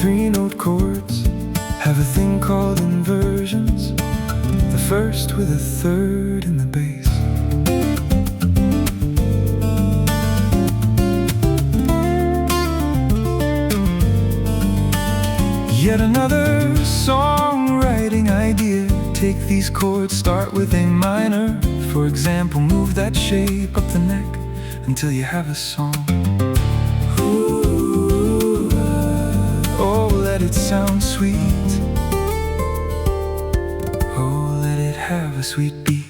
Three-note chords have a thing called inversions, the first with a third in the bass. Yet another songwriting idea. Take these chords, start with A minor. For example, move that shape up the neck until you have a song. Ooooh, oh, let it sound sweet. Oh, let it have a sweet beat.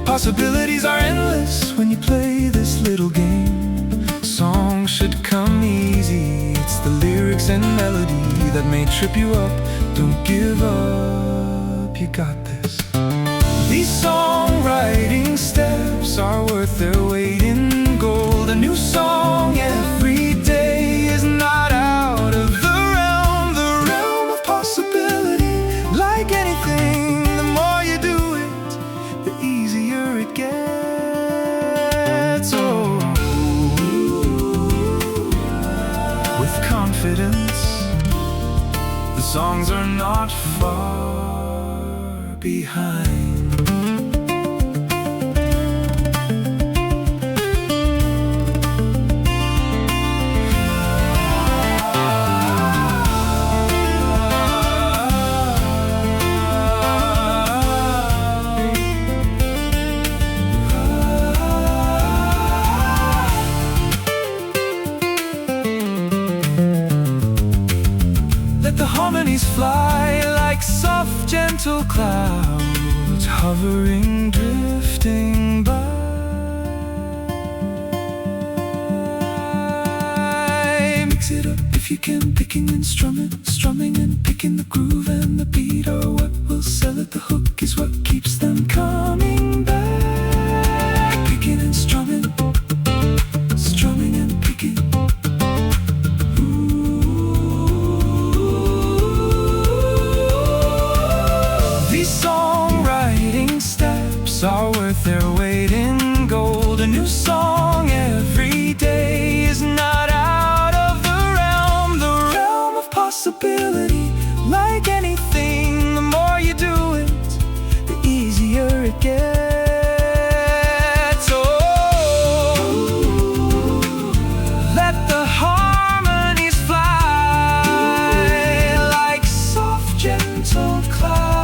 Possibilities are endless when you play this little game. Songs should come easy. It's the lyrics and melody that may trip you up. Don't give up, you got this. These songwriting steps are worth their weight in gold. A new song every day is not out of the realm of possibility. Like anything, the more you do it, the easier it gets. Oh, with confidence, the songs are not far behind. The harmonies fly like soft, gentle clouds, hovering, drifting by. Mix it up if you can, picking and strumming and picking the groove and the beat are what will sell it. The hook is what keeps them coming back. Picking and strumming and picking. Are worth their weight in gold. A new song every day is not out of the realm of possibility. Like anything, the more you do it, the easier it gets. Oh, let the harmonies fly like soft, gentle clouds,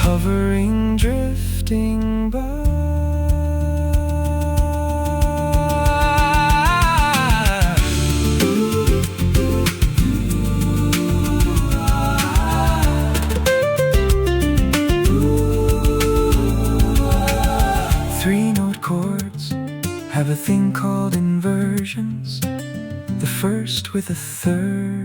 hovering, drifting by. Three-note chords have a thing called inversions, the first with a third